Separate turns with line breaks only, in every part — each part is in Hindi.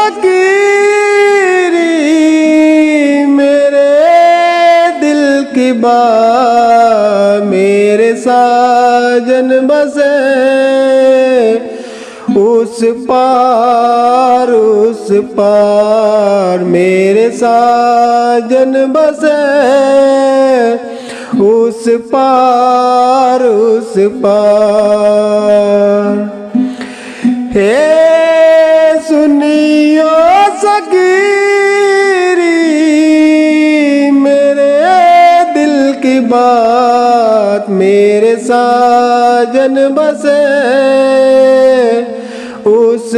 सकीरी मेरे दिल की बात, मेरे साजन बसे उस पार मेरे साजन बसे उस पार हे सुनियो सकीरी मेरे दिल की बात, मेरे साजन बसे उस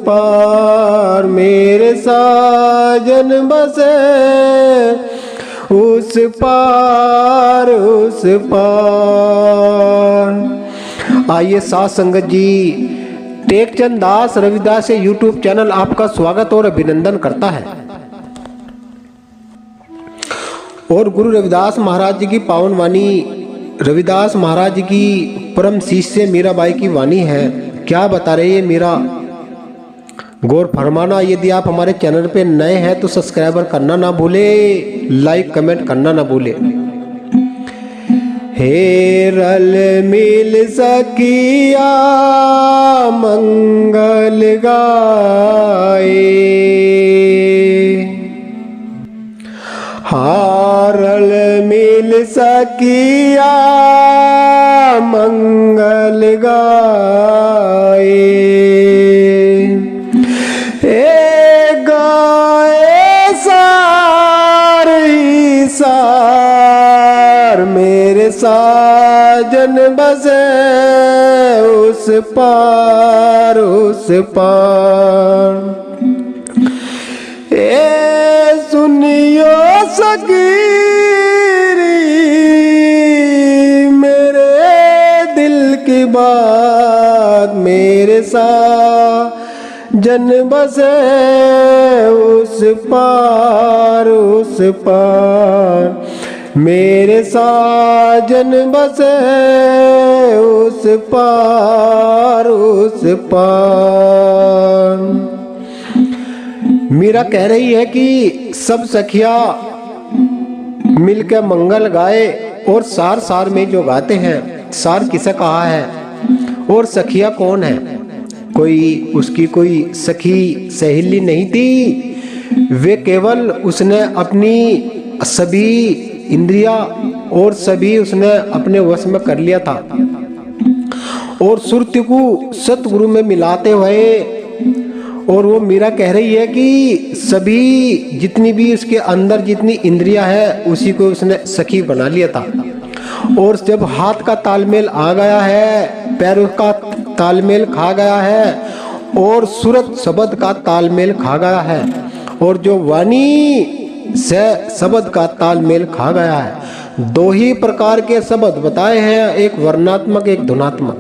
पार मेरे साजन बसे उस पार आइए साथ संगत जी, टेकचंद दास रविदास यूट्यूब चैनल आपका स्वागत और अभिनंदन करता है। और गुरु रविदास महाराज जी की पावन वाणी, रविदास महाराज जी की परम शिष्य मीराबाई की वाणी है। क्या बता रही है मीरा, गौर फरमाना। यदि आप हमारे चैनल पे नए हैं तो सब्सक्राइबर करना ना भूले, लाइक कमेंट करना ना भूले। हेरल मिल सकिया मंगल गाए, हारल मिल सकिया मंगल गाए, गाए सार मेरे साजन बसे उस पार सुनियो सकीरी मेरे दिल की बात, मेरे साजन बसे उस पार मेरे साजन बसे उस पार मीरा कह रही है कि सब सखिया मिलकर मंगल गाए। और सार में जो गाते हैं, सार किसे कहा है और सखिया कौन है? उसकी कोई सखी सहेली नहीं थी, वे केवल उसने अपनी सभी इंद्रिया और सभी उसने अपने वश में कर लिया था। और सुरति को सतगुरु में मिलाते हुए, और वो मीरा कह रही है कि सभी जितनी भी उसके अंदर जितनी इंद्रिया है उसी को उसने सखी बना लिया था। और जब हाथ का तालमेल आ गया है, पैरों का तालमेल खा गया है और सूरत शब्द का तालमेल खा गया है, और जो वाणी से शब्द का तालमेल खा गया है। दो ही प्रकार के शब्द बताए हैं, एक वर्णात्मक एक धुनात्मक।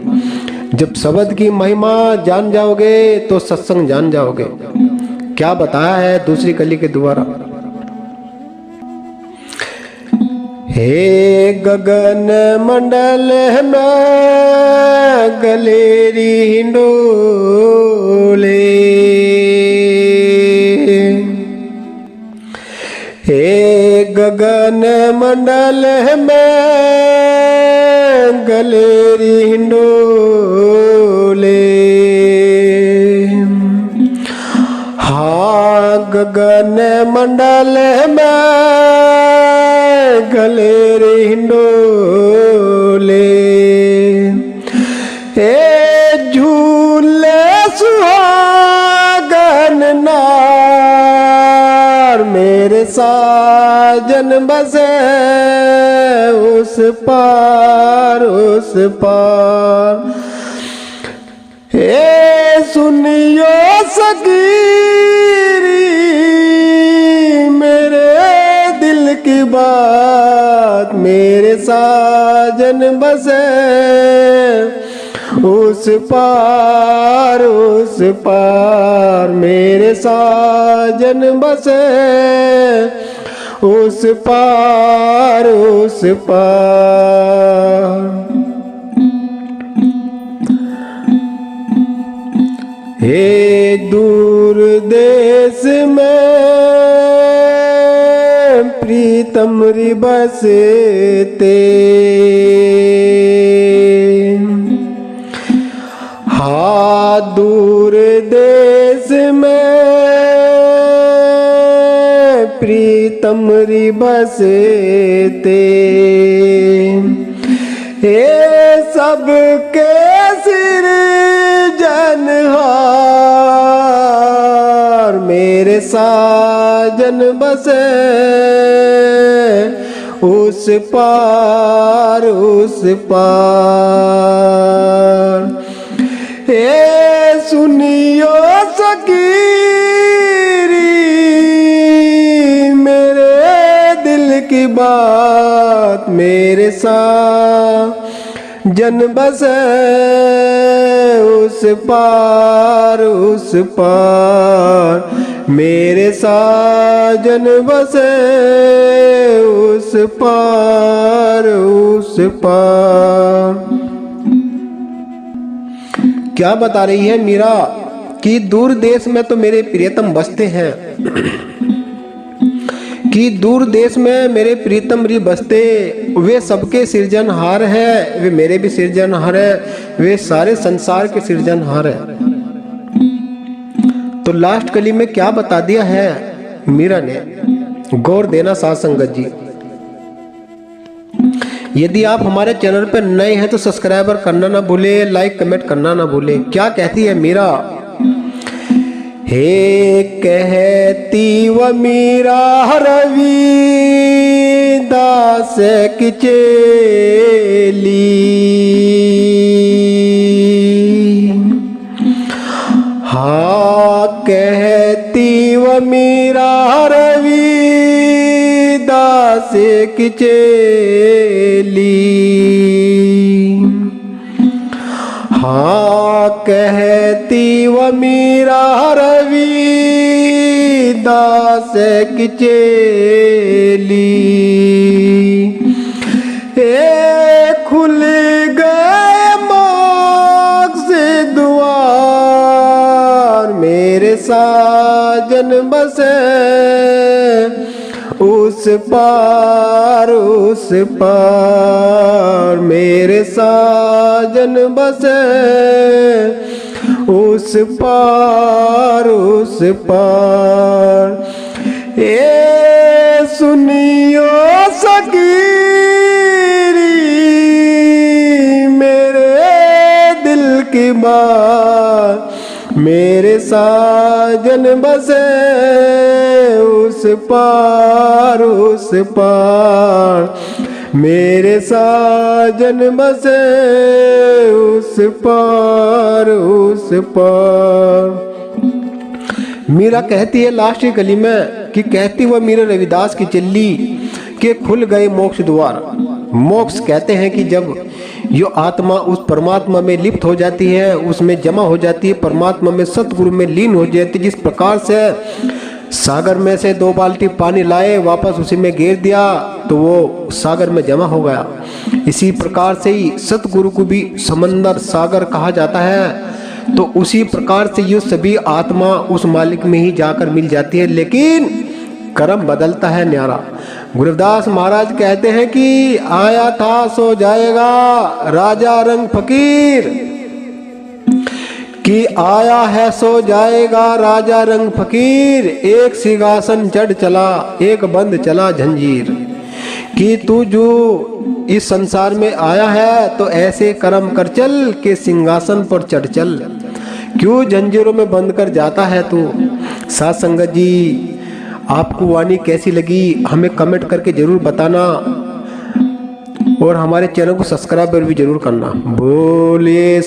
जब शब्द की महिमा जान जाओगे तो सत्संग जान जाओगे। क्या बताया है दूसरी कली के द्वारा, हे गगन मंडल में गलेरी हिंडोले, हे गगन मंडल में गलेरी हिंडोले, हाँ गगन मंडल में गलेरी हिंडोले, हे झूले सुहागन नार मेरे साजन बसे उस पार हे सुनियो सकीरी मेरे दिल की बात, मेरे साजन बसे उस पार मेरे साजन बसे उस पार हे दूर देश में प्रीतम री बसते, हाँ दूर देश में प्रीतम री बसते, हे सबके सृजनहार मेरे साजन बसे उस पार उस पार। हे सुनियो सकीरी मेरे दिल की बात, मेरे साजन बसे उस पार उस पार, मेरे साजन बसे उस पार उस पार। क्या बता रही है मीरा कि दूर देश में तो मेरे प्रियतम बसते हैं, कि दूर देश में मेरे प्रीतम री बसते, वे सबके सृजनहार है, वे मेरे भी सृजनहार है, वे सारे संसार के सृजनहार है। तो लास्ट कली में क्या बता दिया है मीरा ने, गौर देना साध संगत जी। यदि आप हमारे चैनल पर नए हैं तो सब्सक्राइबर करना ना भूले, लाइक कमेंट करना ना भूले। क्या कहती है मीरा, हे कहती व मीरा रविदास की चेली, हाँ कहती व मीरा रविदास की चेली, हाँ कहती व मीरा रविदास की चेली, ए खुल गए मोक्ष द्वार मेरे साजन बसे उस पार उस पार, मेरे साजन बसे उस पार उस पार। ए सुनियो सकीरी मेरे दिल की बात, मेरे साजन बसे उस पार उस पार, मेरे साजन बसे उस पार उस पार। मीरा कहती है लास्ट की कली में कि कहती वह मीरा रविदास की चल्ली के खुल गए मोक्ष द्वार। मोक्ष कहते हैं कि जब यो आत्मा उस परमात्मा में लिप्त हो जाती है, उसमें जमा हो जाती है, परमात्मा में सतगुरु में लीन हो जाती है। जिस प्रकार से सागर में से 2 बाल्टी पानी लाए, वापस उसी में गिर दिया तो वो सागर में जमा हो गया। इसी प्रकार से ही सतगुरु को भी समंदर सागर कहा जाता है। तो उसी प्रकार से ये सभी आत्मा उस मालिक में ही जाकर मिल जाती है, लेकिन कर्म बदलता है न्यारा। गुरुदास महाराज कहते हैं कि आया था सो जाएगा राजा रंग फकीर, कि आया है सो जाएगा राजा रंग फकीर, एक सिंहासन चढ़ चला एक बंद चला जंजीर। कि तू जो इस संसार में आया है तो ऐसे कर्म कर चल के सिंहासन पर चढ़ चल, क्यों जंजीरों में बंद कर जाता है तू। साथ संगत जी, आपको वाणी कैसी लगी हमें कमेंट करके जरूर बताना, और हमारे चैनल को सब्सक्राइब भी जरूर करना। बोलिए